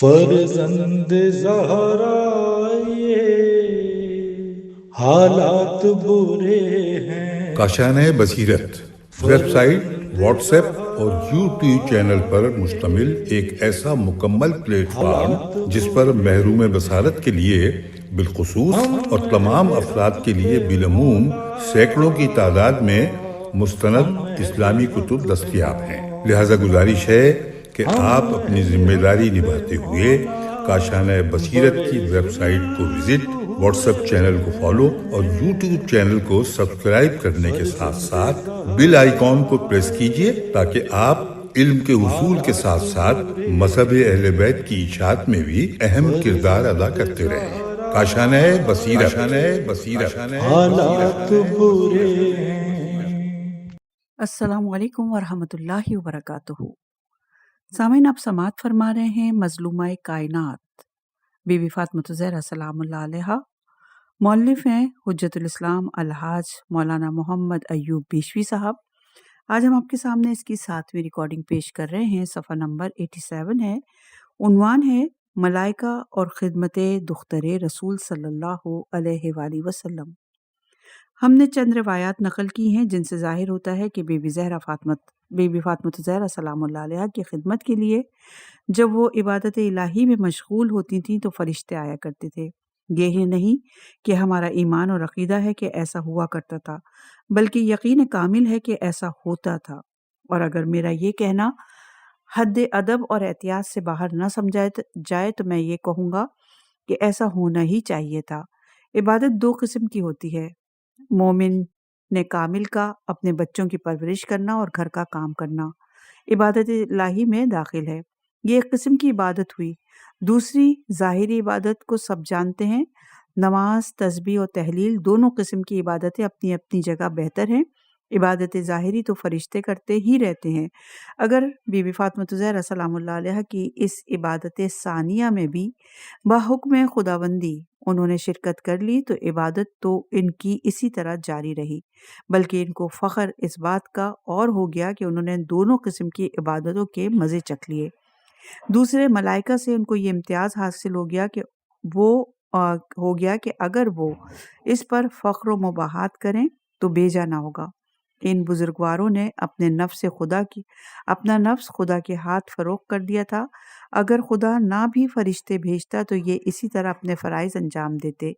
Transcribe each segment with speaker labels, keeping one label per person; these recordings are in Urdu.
Speaker 1: فرزند زہرا یہ حالات برے ہیں۔
Speaker 2: کاشانۂ بصیرت ویب سائٹ، واٹس ایپ اور یوٹیوب چینل پر مشتمل ایک ایسا مکمل پلیٹ فارم جس پر محروم بصارت کے لیے بالخصوص اور تمام افراد کے لیے بالعموم سینکڑوں کی تعداد میں مستند اسلامی کتب دستیاب ہیں۔ لہذا گزارش ہے کہ آپ اپنی ذمہ داری نبھاتے ہوئے کاشانۂ بصیرت کی ویب سائٹ کو وزٹ، واٹس ایپ چینل کو فالو اور یوٹیوب چینل کو سبسکرائب کرنے کے ساتھ ساتھ بیل آئیکن کو پریس کیجئے تاکہ آپ علم کے حصول کے ساتھ ساتھ مذہب اہل بیت کی اشاعت میں بھی اہم کردار ادا کرتے رہیں۔ کاشانۂ بصیرت۔
Speaker 1: حالات برے ہیں۔
Speaker 3: السلام علیکم ورحمۃ اللہ وبرکاتہ۔ سامعین، آپ سماعت فرما رہے ہیں مظلومہ کائنات بی بی فاطمہ زہرا سلام اللہ علیہا۔ مؤلف ہیں حجت الاسلام الحاج مولانا محمد ایوب بیشوی صاحب۔ آج ہم آپ کے سامنے اس کی 7ویں ریکارڈنگ پیش کر رہے ہیں۔ صفحہ نمبر 87 ہے۔ عنوان ہے ملائکہ اور خدمت دختر رسول صلی اللہ علیہ وآلہ وسلم۔ ہم نے چند روایات نقل کی ہیں جن سے ظاہر ہوتا ہے کہ بی بی فاطمہ زہرا سلام اللہ علیہا کی خدمت کے لیے جب وہ عبادت الہی میں مشغول ہوتی تھیں تو فرشتے آیا کرتے تھے۔ یہ نہیں کہ ہمارا ایمان اور عقیدہ ہے کہ ایسا ہوا کرتا تھا، بلکہ یقین کامل ہے کہ ایسا ہوتا تھا، اور اگر میرا یہ کہنا حد ادب اور احتیاط سے باہر نہ سمجھا جائے تو میں یہ کہوں گا کہ ایسا ہونا ہی چاہیے تھا۔ عبادت دو قسم کی ہوتی ہے، مومن نے کامل کا اپنے بچوں کی پرورش کرنا اور گھر کا کام کرنا عبادت الہی میں داخل ہے، یہ ایک قسم کی عبادت ہوئی۔ دوسری ظاہری عبادت کو سب جانتے ہیں، نماز، تسبیح اور تحلیل دونوں قسم کی عبادتیں اپنی اپنی جگہ بہتر ہیں۔ عبادت ظاہری تو فرشتے کرتے ہی رہتے ہیں۔ اگر بی بی فاطمہ زہرا سلام اللہ علیہا کی اس عبادت ثانیہ میں بھی بحکم خداوندی انہوں نے شرکت کر لی تو عبادت تو ان کی اسی طرح جاری رہی، بلکہ ان کو فخر اس بات کا اور ہو گیا کہ انہوں نے دونوں قسم کی عبادتوں کے مزے چکھ لیے۔ دوسرے ملائکہ سے ان کو یہ امتیاز حاصل ہو گیا کہ اگر وہ اس پر فخر و مباحات کریں تو بیجا نہ ہوگا۔ ان بزرگواروں نے اپنا نفس خدا کے ہاتھ فروخت کر دیا تھا۔ اگر خدا نہ بھی فرشتے بھیجتا تو یہ اسی طرح اپنے فرائض انجام دیتے۔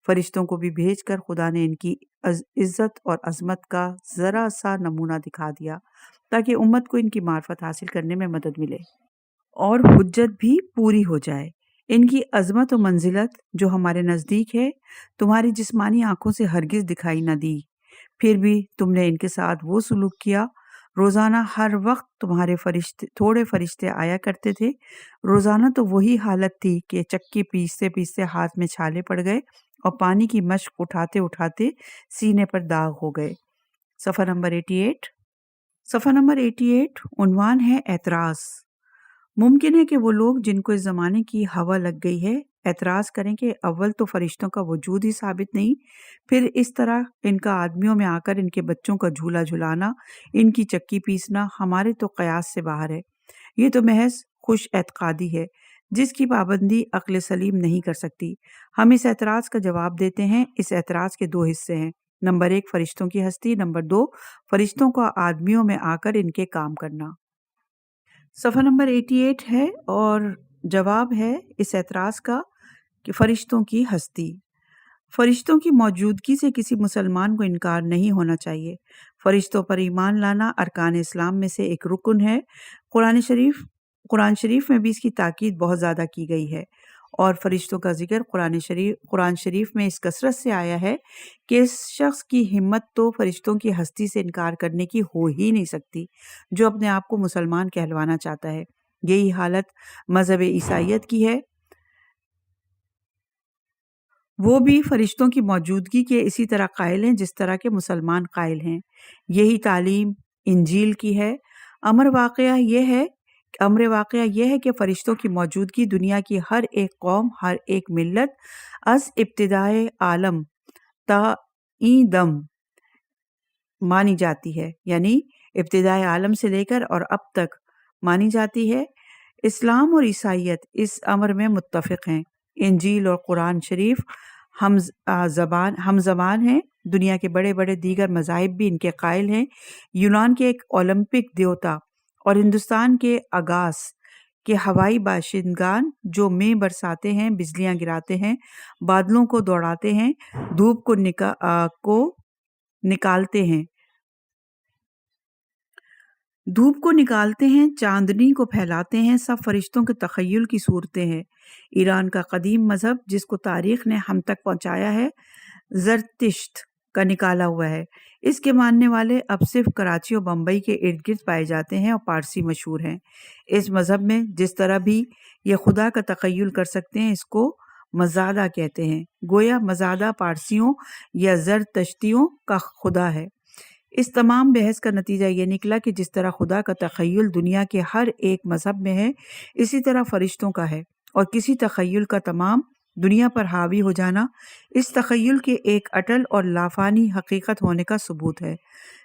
Speaker 3: فرشتوں کو بھی بھیج کر خدا نے ان کی عزت اور عظمت کا ذرا سا نمونہ دکھا دیا تاکہ امت کو ان کی معرفت حاصل کرنے میں مدد ملے اور حجت بھی پوری ہو جائے۔ ان کی عظمت و منزلت جو ہمارے نزدیک ہے تمہاری جسمانی آنکھوں سے ہرگز دکھائی نہ دی، پھر بھی تم نے ان کے ساتھ وہ سلوک کیا۔ روزانہ ہر وقت تمہارے تھوڑے فرشتے آیا کرتے تھے۔ روزانہ تو وہی حالت تھی کہ چکی پیستے پیستے ہاتھ میں چھالے پڑ گئے اور پانی کی مشق اٹھاتے اٹھاتے سینے پر داغ ہو گئے۔ صفحہ نمبر 88 عنوان ہے اعتراض۔ ممکن ہے کہ وہ لوگ جن کو اس زمانے کی ہوا لگ گئی ہے اعتراض کریں کہ اول تو فرشتوں کا وجود ہی ثابت نہیں، پھر اس طرح ان کا آدمیوں میں آ کر ان کے بچوں کا جھولا جھلانا، ان کی چکی پیسنا ہمارے تو قیاس سے باہر ہے۔ یہ تو محض خوش اعتقادی ہے جس کی پابندی عقل سلیم نہیں کر سکتی۔ ہم اس اعتراض کا جواب دیتے ہیں۔ اس اعتراض کے دو حصے ہیں، نمبر 1 فرشتوں کی ہستی، نمبر 2 فرشتوں کا آدمیوں میں آ کر ان کے کام کرنا۔ صفحہ نمبر 88 ہے اور جواب ہے اس اعتراض کا کہ فرشتوں کی ہستی۔ فرشتوں کی موجودگی سے کسی مسلمان کو انکار نہیں ہونا چاہیے۔ فرشتوں پر ایمان لانا ارکان اسلام میں سے ایک رکن ہے۔ قرآن شریف میں بھی اس کی تاکید بہت زیادہ کی گئی ہے، اور فرشتوں کا ذکر قرآن شریف میں اس کثرت سے آیا ہے کہ اس شخص کی ہمت تو فرشتوں کی ہستی سے انکار کرنے کی ہو ہی نہیں سکتی جو اپنے آپ کو مسلمان کہلوانا چاہتا ہے۔ یہی حالت مذہب عیسائیت کی ہے، وہ بھی فرشتوں کی موجودگی کے اسی طرح قائل ہیں جس طرح کے مسلمان قائل ہیں۔ یہی تعلیم انجیل کی ہے۔ امر واقعہ یہ ہے کہ فرشتوں کی موجودگی دنیا کی ہر ایک قوم، ہر ایک ملت از ابتدائے عالم تا این دم مانی جاتی ہے، یعنی ابتدائے عالم سے لے کر اور اب تک مانی جاتی ہے۔ اسلام اور عیسائیت اس امر میں متفق ہیں۔ انجیل اور قرآن شریف ہم زبان ہیں۔ دنیا کے بڑے بڑے دیگر مذاہب بھی ان کے قائل ہیں۔ یونان کے ایک اولمپک دیوتا اور ہندوستان کے اگاس کے ہوائی باشندگان جو مے برساتے ہیں، بجلیاں گراتے ہیں، بادلوں کو دوڑاتے ہیں، دھوپ کو نکالتے ہیں، چاندنی کو پھیلاتے ہیں، سب فرشتوں کے تخیل کی صورتیں ہیں۔ ایران کا قدیم مذہب جس کو تاریخ نے ہم تک پہنچایا ہے، زرتشت کا نکالا ہوا ہے۔ اس کے ماننے والے اب صرف کراچی اور بمبئی کے ارد گرد پائے جاتے ہیں اور پارسی مشہور ہیں۔ اس مذہب میں جس طرح بھی یہ خدا کا تخیل کر سکتے ہیں، اس کو مزادہ کہتے ہیں۔ گویا مزادہ پارسیوں یا زرتشتیوں کا خدا ہے۔ اس تمام بحث کا نتیجہ یہ نکلا کہ جس طرح خدا کا تخیل دنیا کے ہر ایک مذہب میں ہے، اسی طرح فرشتوں کا ہے، اور کسی تخیل کا تمام دنیا پر حاوی ہو جانا اس تخیل کے ایک اٹل اور لافانی حقیقت ہونے کا ثبوت ہے۔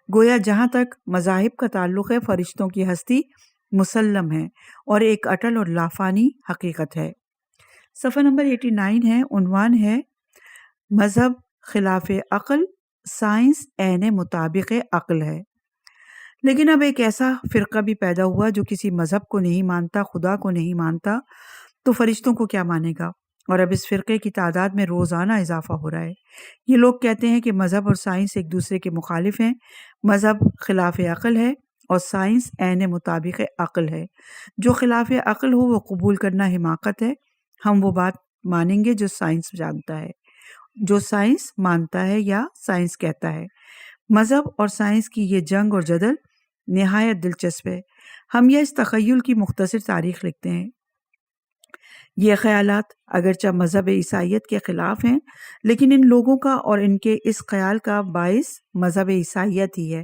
Speaker 3: گویا جہاں تک مذاہب کا تعلق ہے، فرشتوں کی ہستی مسلم ہے اور ایک اٹل اور لافانی حقیقت ہے۔ صفحہ نمبر 89 ہے، عنوان ہے مذہب خلاف عقل، سائنس عین مطابق عقل ہے۔ لیکن اب ایک ایسا فرقہ بھی پیدا ہوا جو کسی مذہب کو نہیں مانتا، خدا کو نہیں مانتا، تو فرشتوں کو کیا مانے گا؟ اور اب اس فرقے کی تعداد میں روزانہ اضافہ ہو رہا ہے۔ یہ لوگ کہتے ہیں کہ مذہب اور سائنس ایک دوسرے کے مخالف ہیں، مذہب خلاف عقل ہے اور سائنس عین مطابق عقل ہے۔ جو خلاف عقل ہو وہ قبول کرنا حماقت ہے۔ ہم وہ بات مانیں گے جو سائنس جانتا ہے، جو سائنس مانتا ہے یا سائنس کہتا ہے۔ مذہب اور سائنس کی یہ جنگ اور جدل نہایت دلچسپ ہے۔ ہم یہ اس تخیل کی مختصر تاریخ لکھتے ہیں۔ یہ خیالات اگرچہ مذہب عیسائیت کے خلاف ہیں، لیکن ان لوگوں کا اور ان کے اس خیال کا باعث مذہب عیسائیت ہی ہے۔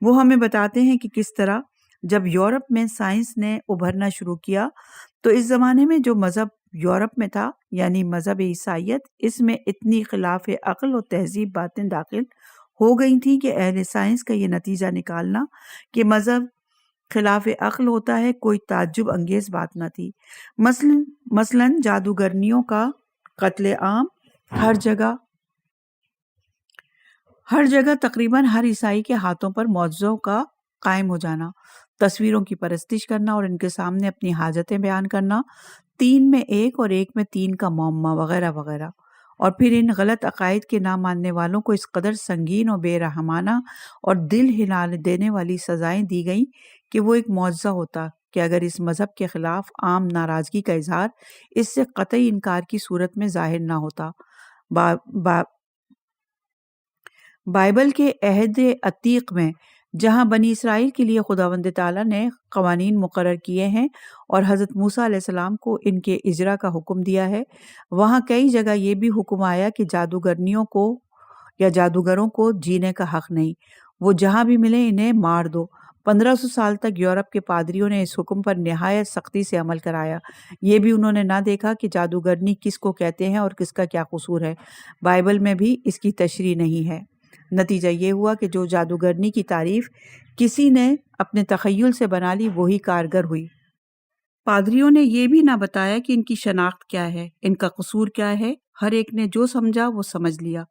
Speaker 3: وہ ہمیں بتاتے ہیں کہ کس طرح جب یورپ میں سائنس نے ابھرنا شروع کیا تو اس زمانے میں جو مذہب یورپ میں تھا، یعنی مذہب عیسائیت، اس میں اتنی خلاف عقل اور تہذیب باتیں داخل ہو گئی تھیں کہ اہل سائنس کا یہ نتیجہ نکالنا کہ مذہب خلاف عقل ہوتا ہے کوئی تعجب انگیز بات نہ تھی۔ مثلاً جادوگرنیوں کا قتل عام، ہر جگہ تقریباً ہر عیسائی کے ہاتھوں پر معجزوں کا قائم ہو جانا، تصویروں کی پرستش کرنا اور ان کے سامنے اپنی حاجتیں بیان کرنا، 3 میں 1 اور 1 میں 3 کا معمہ وغیرہ وغیرہ، اور پھر ان غلط عقائد کے نہ ماننے والوں کو اس قدر سنگین اور بے رحمانہ اور دل ہلا دینے والی سزائیں دی گئیں کہ وہ ایک معجزہ ہوتا کہ اگر اس مذہب کے خلاف عام ناراضگی کا اظہار اس سے قطعی انکار کی صورت میں ظاہر نہ ہوتا۔ بائبل کے عہد عتیق میں جہاں بنی اسرائیل کے لیے خداوند تعالیٰ نے قوانین مقرر کیے ہیں اور حضرت موسیٰ علیہ السلام کو ان کے اجرا کا حکم دیا ہے، وہاں کئی جگہ یہ بھی حکم آیا کہ جادوگرنیوں کو یا جادوگروں کو جینے کا حق نہیں، وہ جہاں بھی ملے انہیں مار دو۔ 1500 سال تک یورپ کے پادریوں نے اس حکم پر نہایت سختی سے عمل کرایا۔ یہ بھی انہوں نے نہ دیکھا کہ جادوگرنی کس کو کہتے ہیں اور کس کا کیا قصور ہے۔ بائبل میں بھی اس کی تشریح نہیں ہے۔ نتیجہ یہ ہوا کہ جو جادوگرنی کی تعریف کسی نے اپنے تخیل سے بنا لی وہی کارگر ہوئی۔ پادریوں نے یہ بھی نہ بتایا کہ ان کی شناخت کیا ہے، ان کا قصور کیا ہے۔ ہر ایک نے جو سمجھا وہ سمجھ لیا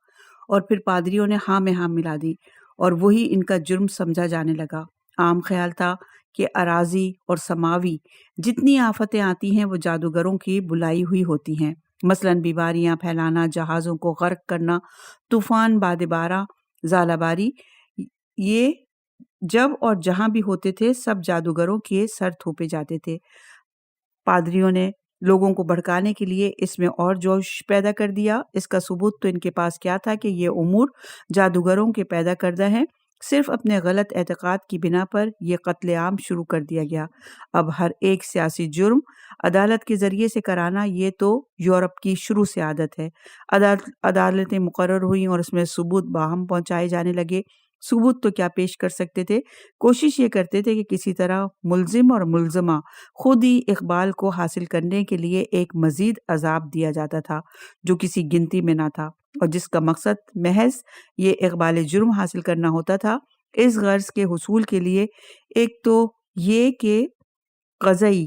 Speaker 3: اور پھر پادریوں نے ہاں میں ہاں ملا دی اور وہی ان کا جرم سمجھا جانے لگا۔ عام خیال تھا کہ اراضی اور سماوی جتنی آفتیں آتی ہیں وہ جادوگروں کی بلائی ہوئی ہوتی ہیں، مثلاً بیماریاں پھیلانا، جہازوں کو غرق کرنا، طوفان، باد بارہ، ژالہ باری، یہ جب اور جہاں بھی ہوتے تھے سب جادوگروں کے سر تھوپے جاتے تھے۔ پادریوں نے لوگوں کو بھڑکانے کے لیے اس میں اور جوش پیدا کر دیا۔ اس کا ثبوت تو ان کے پاس کیا تھا کہ یہ امور جادوگروں کے پیدا کردہ ہیں۔ صرف اپنے غلط اعتقاد کی بنا پر یہ قتل عام شروع کر دیا گیا۔ اب ہر ایک سیاسی جرم عدالت کے ذریعے سے کرانا یہ تو یورپ کی شروع سے عادت ہے۔ عدالتیں مقرر ہوئیں اور اس میں ثبوت باہم پہنچائے جانے لگے۔ ثبوت تو کیا پیش کر سکتے تھے، کوشش یہ کرتے تھے کہ کسی طرح ملزم اور ملزمہ خود ہی اقبال کو حاصل کرنے کے لیے ایک مزید عذاب دیا جاتا تھا جو کسی گنتی میں نہ تھا اور جس کا مقصد محض یہ اقبال جرم حاصل کرنا ہوتا تھا۔ اس غرض کے حصول کے لیے ایک تو یہ کہ قضائی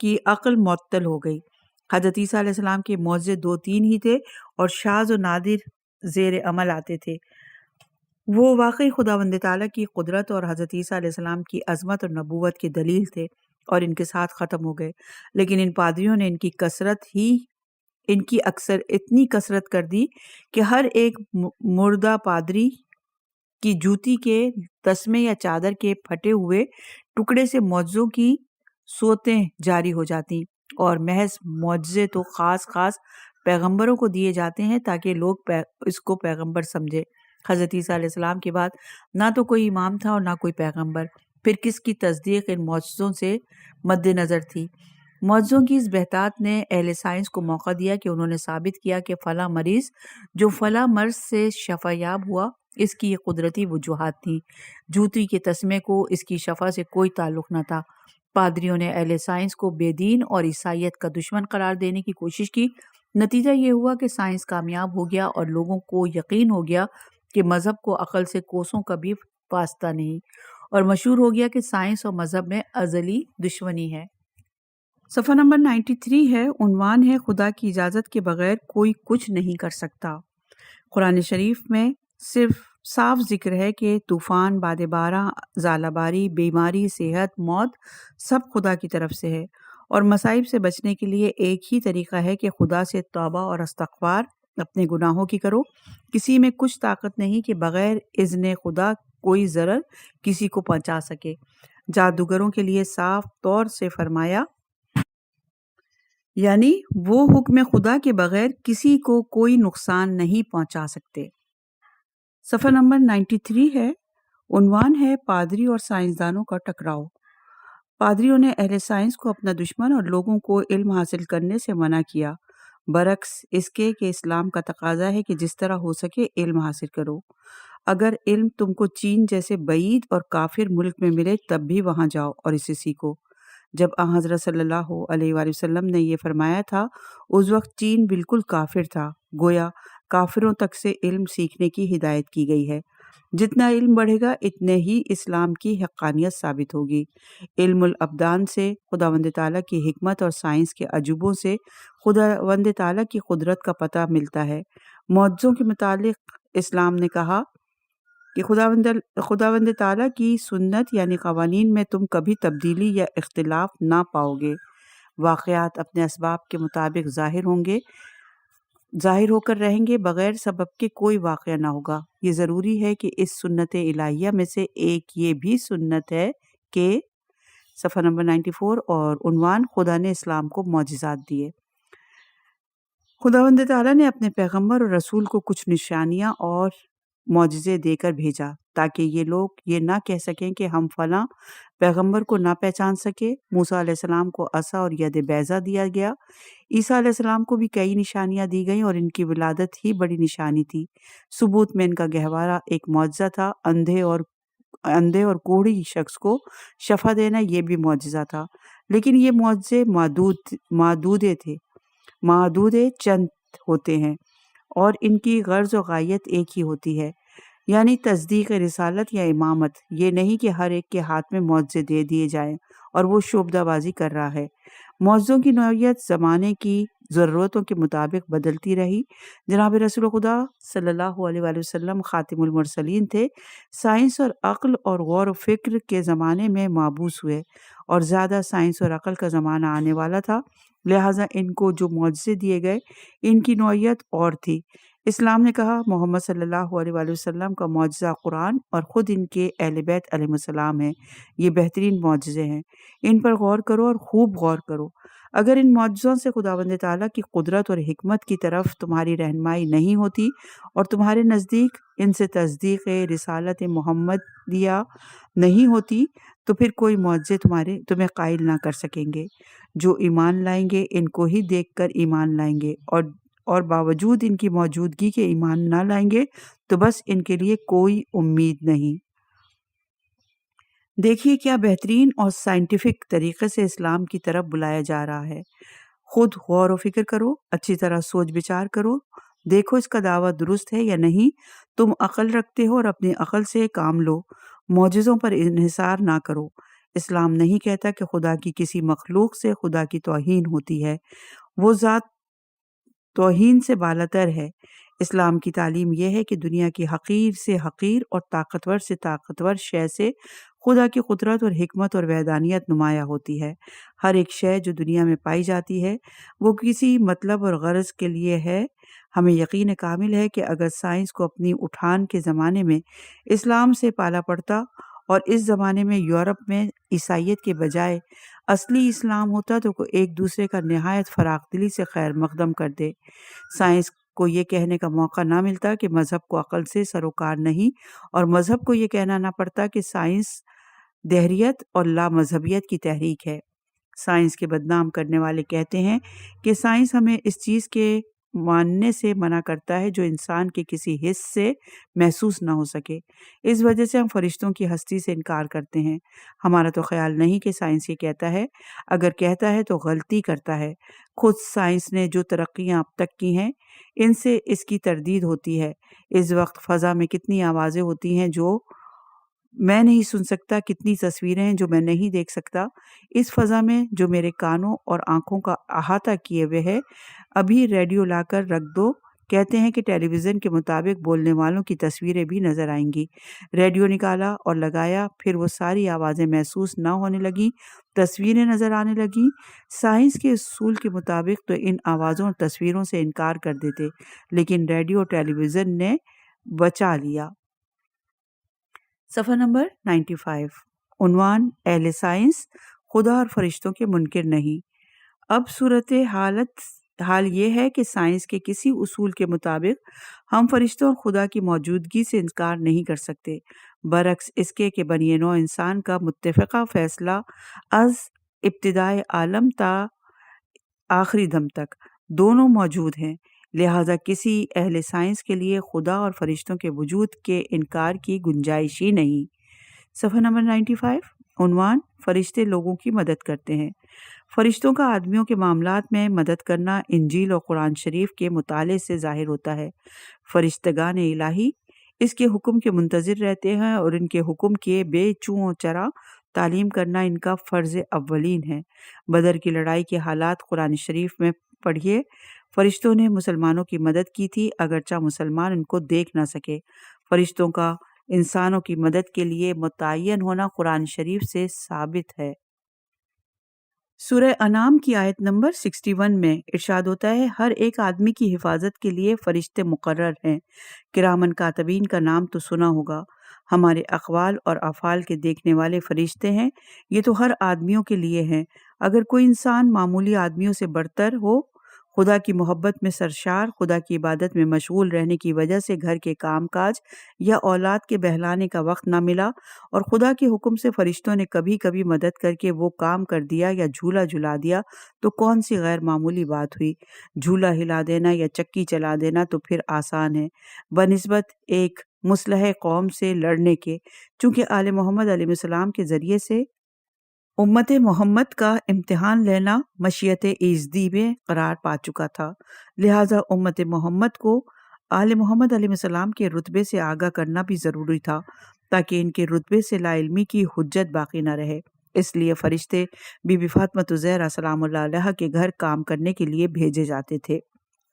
Speaker 3: کی عقل معطل ہو گئی۔ حضرت عیسیٰ علیہ السلام کے معجزے 2-3 ہی تھے اور شاذ و نادر زیر عمل آتے تھے۔ وہ واقعی خداوند تعالیٰ کی قدرت اور حضرت عیسیٰ علیہ السلام کی عظمت اور نبوت کی دلیل تھے اور ان کے ساتھ ختم ہو گئے، لیکن ان پادریوں نے ان کی اکثر اتنی کثرت کر دی کہ ہر ایک مردہ پادری کی جوتی کے تسمے یا چادر کے پھٹے ہوئے ٹکڑے سے معجزوں کی صوتیں جاری ہو جاتی، اور محض معجزے تو خاص پیغمبروں کو دیے جاتے ہیں تاکہ لوگ اس کو پیغمبر سمجھے۔ حضرت عیسیٰ علیہ السلام کے بعد نہ تو کوئی امام تھا اور نہ کوئی پیغمبر، پھر کس کی تصدیق ان معجزوں سے مد نظر تھی؟ معجزوں کی اس بہتات نے اہل سائنس کو موقع دیا کہ انہوں نے ثابت کیا کہ فلاں مریض جو فلاں مرض سے شفا یاب ہوا اس کی یہ قدرتی وجوہات تھیں۔ جوتی کے تسمے کو اس کی شفا سے کوئی تعلق نہ تھا۔ پادریوں نے اہل سائنس کو بے دین اور عیسائیت کا دشمن قرار دینے کی کوشش کی۔ نتیجہ یہ ہوا کہ سائنس کامیاب ہو گیا اور لوگوں کو یقین ہو گیا کہ مذہب کو عقل سے کوسوں کا بھی واسطہ نہیں، اور مشہور ہو گیا کہ سائنس اور مذہب میں ازلی دشمنی ہے۔ صفحہ نمبر 93 ہے، عنوان ہے خدا کی اجازت کے بغیر کوئی کچھ نہیں کر سکتا۔ قرآن شریف میں صرف صاف ذکر ہے کہ طوفان، باد باراں، ژالہ باری، بیماری، صحت، موت سب خدا کی طرف سے ہے، اور مصائب سے بچنے کے لیے ایک ہی طریقہ ہے کہ خدا سے توبہ اور استغفار اپنے گناہوں کی کرو۔ کسی میں کچھ طاقت نہیں کہ بغیر اذن خدا کوئی ضرر کسی کو پہنچا سکے۔ جادوگروں کے لیے صاف طور سے فرمایا، یعنی وہ حکم خدا کے بغیر کسی کو کوئی نقصان نہیں پہنچا سکتے۔ صفحہ نمبر 93 ہے، عنوان ہے پادری اور سائنسدانوں کا ٹکراؤ۔ پادریوں نے اہل سائنس کو اپنا دشمن اور لوگوں کو علم حاصل کرنے سے منع کیا، برعکس اس کے کہ اسلام کا تقاضا ہے کہ جس طرح ہو سکے علم حاصل کرو۔ اگر علم تم کو چین جیسے بعید اور کافر ملک میں ملے تب بھی وہاں جاؤ اور اسے سیکھو۔ جب حضرت صلی اللہ علیہ وآلہ وسلم نے یہ فرمایا تھا اس وقت چین بالکل کافر تھا، گویا کافروں تک سے علم سیکھنے کی ہدایت کی گئی ہے۔ جتنا علم بڑھے گا اتنے ہی اسلام کی حقانیت ثابت ہوگی۔ علم الابدان سے خداوند تعالیٰ کی حکمت اور سائنس کے عجوبوں سے خداوند تعالیٰ کی قدرت کا پتہ ملتا ہے۔ معجزوں کے متعلق اسلام نے کہا کہ خداوند تعالیٰ کی سنت یعنی قوانین میں تم کبھی تبدیلی یا اختلاف نہ پاؤ گے۔ واقعات اپنے اسباب کے مطابق ظاہر ہو کر رہیں گے، بغیر سبب کے کوئی واقعہ نہ ہوگا۔ یہ ضروری ہے کہ اس سنت الہیہ میں سے ایک یہ بھی سنت ہے کہ صفحہ نمبر 94 اور عنوان خدا نے اسلام کو معجزات دیے۔ خداوند تعالیٰ نے اپنے پیغمبر اور رسول کو کچھ نشانیاں اور معجزے دے کر بھیجا تاکہ یہ لوگ یہ نہ کہہ سکیں کہ ہم فلاں پیغمبر کو نہ پہچان سکے۔ موسیٰ علیہ السلام کو عصا اور ید بیضا دیا گیا۔ عیسیٰ علیہ السلام کو بھی کئی نشانیاں دی گئیں اور ان کی ولادت ہی بڑی نشانی تھی۔ ثبوت میں ان کا گہوارہ ایک معجزہ تھا۔ اندھے اور کوڑھی شخص کو شفا دینا یہ بھی معجزہ تھا، لیکن یہ معجزے معدودے چند ہوتے ہیں اور ان کی غرض و غایت ایک ہی ہوتی ہے، یعنی تصدیق رسالت یا امامت۔ یہ نہیں کہ ہر ایک کے ہاتھ میں معجزے دے دیے جائیں اور وہ شعبدہ بازی کر رہا ہے۔ معجزوں کی نوعیت زمانے کی ضرورتوں کے مطابق بدلتی رہی۔ جناب رسول خدا صلی اللہ علیہ وآلہ وسلم خاتم المرسلین تھے۔ سائنس اور عقل اور غور و فکر کے زمانے میں مابعوث ہوئے اور زیادہ سائنس اور عقل کا زمانہ آنے والا تھا، لہٰذا ان کو جو معجزے دیے گئے ان کی نوعیت اور تھی۔ اسلام نے کہا محمد صلی اللہ علیہ وآلہ وسلم کا معجزہ قرآن اور خود ان کے اہل بیت علیہ السلام ہیں۔ یہ بہترین معجزے ہیں، ان پر غور کرو اور خوب غور کرو۔ اگر ان معجزوں سے خداوند تعالیٰ کی قدرت اور حکمت کی طرف تمہاری رہنمائی نہیں ہوتی اور تمہارے نزدیک ان سے تصدیق رسالت محمدیہ نہیں ہوتی تو پھر کوئی معجزے تمہیں قائل نہ کر سکیں گے۔ جو ایمان لائیں گے ان کو ہی دیکھ کر ایمان لائیں گے، اور باوجود ان کی موجودگی کے ایمان نہ لائیں گے تو بس ان کے لیے کوئی امید نہیں۔ دیکھیے کیا بہترین اور سائنٹیفک طریقے سے اسلام کی طرف بلایا جا رہا ہے۔ خود غور و فکر کرو، اچھی طرح سوچ بچار کرو، دیکھو اس کا دعویٰ درست ہے یا نہیں۔ تم عقل رکھتے ہو اور اپنی عقل سے کام لو، معجزوں پر انحصار نہ کرو۔ اسلام نہیں کہتا کہ خدا کی کسی مخلوق سے خدا کی توہین ہوتی ہے، وہ ذات توہین سے بالاتر ہے۔ اسلام کی تعلیم یہ ہے کہ دنیا کی حقیر سے حقیر اور طاقتور سے طاقتور شے سے خدا کی قدرت اور حکمت اور وحدانیت نمایاں ہوتی ہے۔ ہر ایک شے جو دنیا میں پائی جاتی ہے وہ کسی مطلب اور غرض کے لیے ہے۔ ہمیں یقین کامل ہے کہ اگر سائنس کو اپنی اٹھان کے زمانے میں اسلام سے پالا پڑتا اور اس زمانے میں یورپ میں عیسائیت کے بجائے اصلی اسلام ہوتا تو ایک دوسرے کا نہایت فراخ دلی سے خیر مقدم کر دے۔ سائنس کو یہ کہنے کا موقع نہ ملتا کہ مذہب کو عقل سے سروکار نہیں، اور مذہب کو یہ کہنا نہ پڑتا کہ سائنس دہریت اور لا مذہبیت کی تحریک ہے۔ سائنس کے بدنام کرنے والے کہتے ہیں کہ سائنس ہمیں اس چیز کے ماننے سے منع کرتا ہے جو انسان کے کسی حس سے محسوس نہ ہو سکے، اس وجہ سے ہم فرشتوں کی ہستی سے انکار کرتے ہیں۔ ہمارا تو خیال نہیں کہ سائنس یہ کہتا ہے، اگر کہتا ہے تو غلطی کرتا ہے۔ خود سائنس نے جو ترقیاں اب تک کی ہیں ان سے اس کی تردید ہوتی ہے۔ اس وقت فضا میں کتنی آوازیں ہوتی ہیں جو میں نہیں سن سکتا، کتنی تصویریں ہیں جو میں نہیں دیکھ سکتا۔ اس فضا میں جو میرے کانوں اور آنکھوں کا احاطہ کیے ہوئے ہے، ابھی ریڈیو لا کر رکھ دو، کہتے ہیں کہ ٹیلی ویژن کے مطابق بولنے والوں کی تصویریں بھی نظر آئیں گی۔ ریڈیو نکالا اور لگایا، پھر وہ ساری آوازیں محسوس نہ ہونے لگیں، تصویریں نظر آنے لگیں۔ سائنس کے اصول کے مطابق تو ان آوازوں اور تصویروں سے انکار کر دیتے، لیکن ریڈیو اور ٹیلی ویژن نے بچا لیا۔ صفحہ نمبر 95۔ عنوان: اہل سائنس خدا اور فرشتوں کے منکر نہیں۔ اب صورت حال یہ ہے کہ سائنس کے کسی اصول کے مطابق ہم فرشتوں اور خدا کی موجودگی سے انکار نہیں کر سکتے، برعکس اس کے کہ بنی نوع انسان کا متفقہ فیصلہ از ابتدائے عالم تا آخری دم تک دونوں موجود ہیں، لہذا کسی اہل سائنس کے لیے خدا اور فرشتوں کے وجود کے انکار کی گنجائش ہی نہیں۔ صفحہ نمبر 95۔ عنوان: فرشتے لوگوں کی مدد کرتے ہیں۔ فرشتوں کا آدمیوں کے معاملات میں مدد کرنا انجیل اور قرآن شریف کے مطالعے سے ظاہر ہوتا ہے۔ فرشتگان الہی اس کے حکم کے منتظر رہتے ہیں اور ان کے حکم کے بے چوں چرا تعلیم کرنا ان کا فرض اولین ہے۔ بدر کی لڑائی کے حالات قرآن شریف میں پڑھیے۔ فرشتوں نے مسلمانوں کی مدد کی تھی اگرچہ مسلمان ان کو دیکھ نہ سکے۔ فرشتوں کا انسانوں کی مدد کے لیے متعین ہونا قرآن شریف سے ثابت ہے۔ سورہ انعام کی آیت نمبر 61 میں ارشاد ہوتا ہے، ہر ایک آدمی کی حفاظت کے لیے فرشتے مقرر ہیں۔ کرامن کاتبین کا نام تو سنا ہوگا، ہمارے اقوال اور افعال کے دیکھنے والے فرشتے ہیں۔ یہ تو ہر آدمیوں کے لیے ہیں۔ اگر کوئی انسان معمولی آدمیوں سے برتر ہو، خدا کی محبت میں سرشار، خدا کی عبادت میں مشغول رہنے کی وجہ سے گھر کے کام کاج یا اولاد کے بہلانے کا وقت نہ ملا اور خدا کے حکم سے فرشتوں نے کبھی کبھی مدد کر کے وہ کام کر دیا یا جھولا جھلا دیا تو کون سی غیر معمولی بات ہوئی؟ جھولا ہلا دینا یا چکی چلا دینا تو پھر آسان ہے بنسبت ایک مصلح قوم سے لڑنے کے، چونکہ آل محمد علیہ السلام کے ذریعے سے امت محمد کا امتحان لینا مشیت ایزدی میں قرار پا چکا تھا، لہٰذا امت محمد کو آل محمد علیہ السلام کے رتبے سے آگاہ کرنا بھی ضروری تھا تاکہ ان کے رتبے سے لا علمی کی حجت باقی نہ رہے۔ اس لیے فرشتے بی بی فاطمہ زہرا سلام اللہ علیہا کے گھر کام کرنے کے لیے بھیجے جاتے تھے۔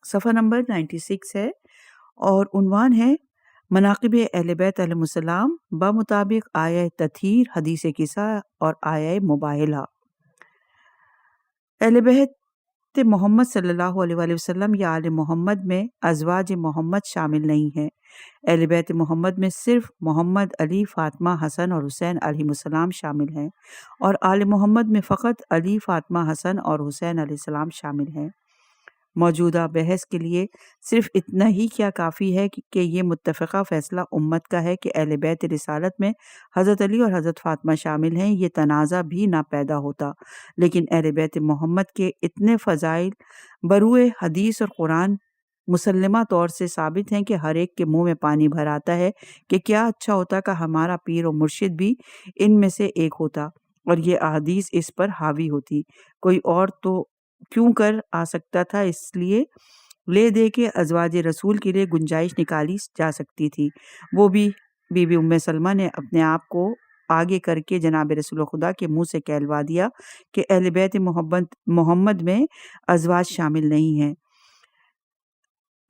Speaker 3: صفحہ نمبر 96 ہے اور عنوان ہے مناقب اہل بیت علیہ السلام بمطابق آیہ تطہیر، حدیث قصہ اور آیہ مباہلہ۔ اہل بیت محمد صلی اللہ علیہ وآلہ وسلم یا آل محمد میں ازواج محمد شامل نہیں ہیں۔ اہل بیت محمد میں صرف محمد، علی، فاطمہ، حسن اور حسین علیہ السلام شامل ہیں، اور آل محمد میں فقط علی، فاطمہ، حسن اور حسین علیہ السلام شامل ہیں۔ موجودہ بحث کے لیے صرف اتنا ہی کیا کافی ہے کہ یہ متفقہ فیصلہ امت کا ہے کہ اہل بیت رسالت میں حضرت علی اور حضرت فاطمہ شامل ہیں، یہ تنازع بھی نہ پیدا ہوتا، لیکن اہل بیت محمد کے اتنے فضائل بروئے حدیث اور قرآن مسلمہ طور سے ثابت ہیں کہ ہر ایک کے منہ میں پانی بھر آتا ہے کہ کیا اچھا ہوتا کہ ہمارا پیر و مرشد بھی ان میں سے ایک ہوتا اور یہ احادیث اس پر حاوی ہوتی، کوئی اور تو کیوں کر آ سکتا تھا، اس لیے لے دے کے ازواج رسول کے لیے گنجائش نکالی جا سکتی تھی۔ وہ بھی بی بی ام سلمہ نے اپنے آپ کو آگے کر کے جناب رسول خدا کے منہ سے کہلوا دیا کہ اہل بیت محمد میں ازواج شامل نہیں ہیں۔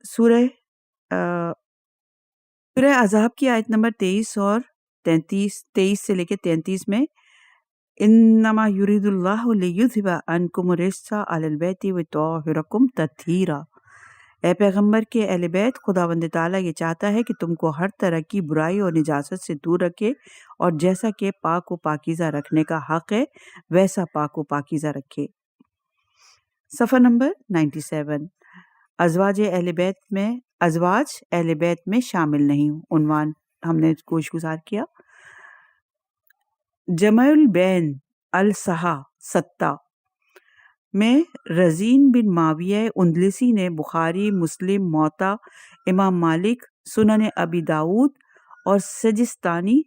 Speaker 3: سورہ احزاب کی آیت نمبر 23 اور 23 سے لے کے 33 میں انما یرید اللہ لیذھب عنکم الرجس اہل البیت ویطہرکم تطہیرا۔ اے پیغمبر کے اہل بیت، خداوند تعالیٰ یہ چاہتا ہے کہ تم کو ہر طرح کی برائی اور نجاست سے دور رکھے، اور جیسا کہ پاک و پاکیزہ رکھنے کا حق ہے ویسا پاک و پاکیزہ رکھے۔ صفحہ نمبر 97۔ ازواج اہل بیت میں شامل نہیں۔ عنوان ہم نے گوش گزار کیا۔ جمع البین الصحاح 7 میں رزین بن معاویہ اندلسی نے بخاری، مسلم، موطا، امام مالک، سنن ابی داؤد اور سجستانی،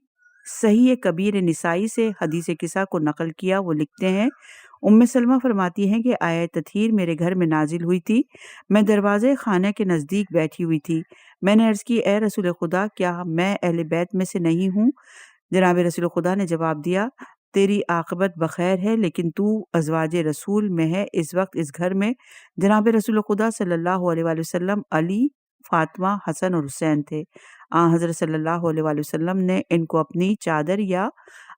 Speaker 3: صحیح کبیر نسائی سے حدیث قصہ کو نقل کیا۔ وہ لکھتے ہیں، ام سلمہ فرماتی ہیں کہ آیت تطہیر میرے گھر میں نازل ہوئی تھی۔ میں دروازے خانہ کے نزدیک بیٹھی ہوئی تھی۔ میں نے عرض کی، اے رسول خدا، کیا میں اہل بیت میں سے نہیں ہوں؟ جناب رسول خدا نے جواب دیا، تیری عاقبت بخیر ہے، لیکن تو ازواج رسول میں ہے۔ اس وقت اس گھر میں جناب رسول خدا صلی اللہ علیہ وآلہ وسلم، علی، فاطمہ، حسن اور حسین تھے۔ حضرت صلی اللہ علیہ وآلہ وسلم نے ان کو اپنی چادر یا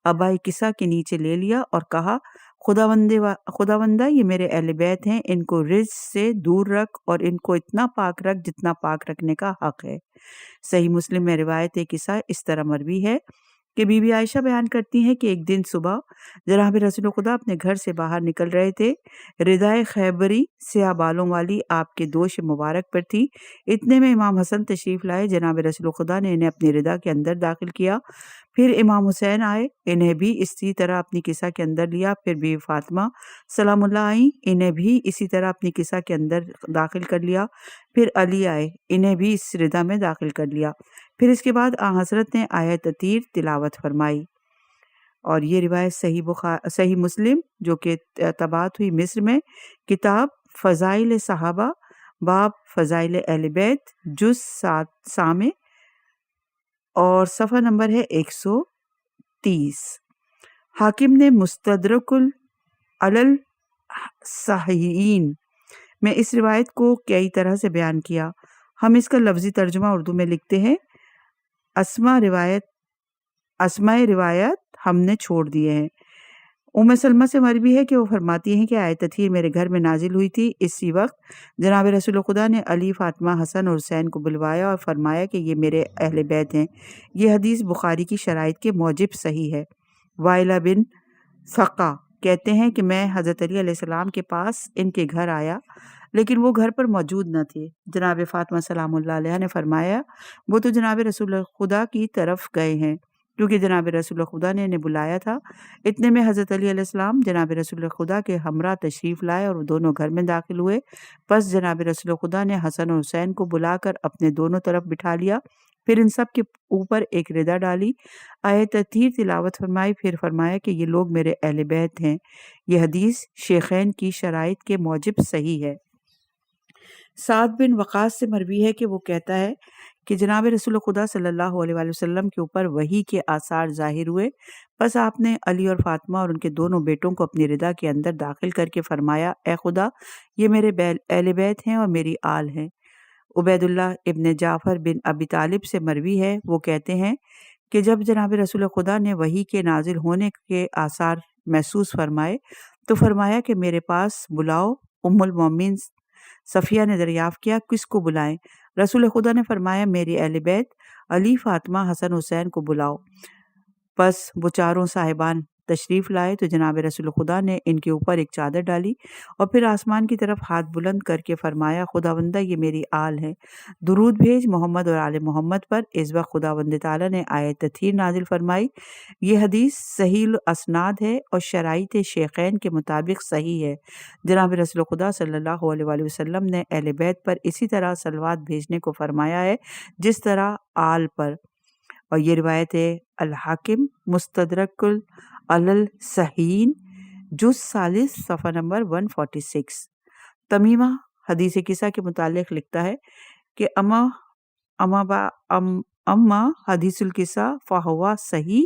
Speaker 3: عباء کسا کے نیچے لے لیا اور کہا، خداوندہ یہ میرے اہل بیت ہیں، ان کو رجس سے دور رکھ اور ان کو اتنا پاک رکھ جتنا پاک رکھنے کا حق ہے۔ صحیح مسلم میں روایت قصہ اس طرح مروی ہے کہ بی بی عائشہ بیان کرتی ہیں کہ ایک دن صبح جناب رسول خدا اپنے گھر سے باہر نکل رہے تھے۔ ردائے خیبری سیاہ بالوں والی آپ کے دوش مبارک پر تھی۔ اتنے میں امام حسن تشریف لائے۔ جناب رسول خدا نے انہیں اپنی ردا کے اندر داخل کیا۔ پھر امام حسین آئے، انہیں بھی اسی طرح اپنی کسا کے اندر لیا۔ پھر بی فاطمہ سلام اللہ آئیں، انہیں بھی اسی طرح اپنی کسا کے اندر داخل کر لیا۔ پھر علی آئے، انہیں بھی اس ردا میں داخل کر لیا۔ پھر اس کے بعد حضرت نے آیت تطہیر تلاوت فرمائی، اور یہ روایت صحیح مسلم جو کہ طباعت ہوئی مصر میں، کتاب فضائل صحابہ، باب فضائل اہل بیت، جز 7 میں، اور صفحہ نمبر ہے 130۔ حاکم نے مستدرک علی الصحیحین میں اس روایت کو کئی طرح سے بیان کیا۔ ہم اس کا لفظی ترجمہ اردو میں لکھتے ہیں، اسماء روایت ہم نے چھوڑ دیے ہیں۔ ام سلمہ سے مروی ہے کہ وہ فرماتی ہیں کہ آیت تطہیر میرے گھر میں نازل ہوئی تھی۔ اسی وقت جناب رسول خدا نے علی، فاطمہ، حسن اور حسین کو بلوایا اور فرمایا کہ یہ میرے اہل بیت ہیں۔ یہ حدیث بخاری کی شرائط کے موجب صحیح ہے۔ وائلہ بن ثقہ کہتے ہیں کہ میں حضرت علی علیہ السلام کے پاس ان کے گھر آیا، لیکن وہ گھر پر موجود نہ تھے۔ جناب فاطمہ سلام اللہ علیہ نے فرمایا، وہ تو جناب رسول خدا کی طرف گئے ہیں، کیونکہ جناب رسول خدا نے انہیں بلایا تھا۔ اتنے میں حضرت علی علیہ السلام جناب رسول خدا کے ہمراہ تشریف لائے اور وہ دونوں گھر میں داخل ہوئے۔ پس جناب رسول خدا نے حسن اور حسین کو بلا کر اپنے دونوں طرف بٹھا لیا، پھر ان سب کے اوپر ایک ردا ڈالی، آیت تطہیر تلاوت فرمائی، پھر فرمایا کہ یہ لوگ میرے اہل بیت ہیں۔ یہ حدیث شیخین کی شرائط کے موجب صحیح ہے۔ سعد بن وقاص سے مروی ہے کہ وہ کہتا ہے کہ جناب رسول خدا صلی اللہ علیہ وآلہ وسلم کے اوپر وحی کے آثار ظاہر ہوئے، پس آپ نے علی اور فاطمہ اور ان کے دونوں بیٹوں کو اپنی ردا کے اندر داخل کر کے فرمایا، اے خدا، یہ میرے اہل بیت ہیں اور میری آل ہیں۔ عبید اللہ ابن جعفر بن ابی طالب سے مروی ہے، وہ کہتے ہیں کہ جب جناب رسول خدا نے وحی کے نازل ہونے کے آثار محسوس فرمائے تو فرمایا کہ میرے پاس بلاؤ۔ ام المومنین صفیہ نے دریافت کیا، کس کو بلائیں؟ رسول خدا نے فرمایا، میری اہل بیت علی، فاطمہ، حسن، حسین کو بلاؤ۔ پس وہ چاروں صاحبان تشریف لائے تو جناب رسول خدا نے ان کے اوپر ایک چادر ڈالی اور پھر آسمان کی طرف ہاتھ بلند کر کے فرمایا، خداوندہ یہ میری آل ہے، درود بھیج محمد اور آل محمد پر۔ اس وقت خداوند تعالیٰ نے آیت تطہیر نازل فرمائی۔ یہ حدیث صحیح الاسناد ہے اور شرائط شیخین کے مطابق صحیح ہے۔ جناب رسول خدا صلی اللہ علیہ وآلہ وسلم نے اہل بیت پر اسی طرح صلوات بھیجنے کو فرمایا ہے جس طرح آل پر، اور یہ روایت ہے الحاکم مستدرک علی الصحیحین، جز 40 صفحہ نمبر 146۔ تمیمہ حدیث قصہ کے متعلق لکھتا ہے کہ اما حدیث القصہ فہوا صحیح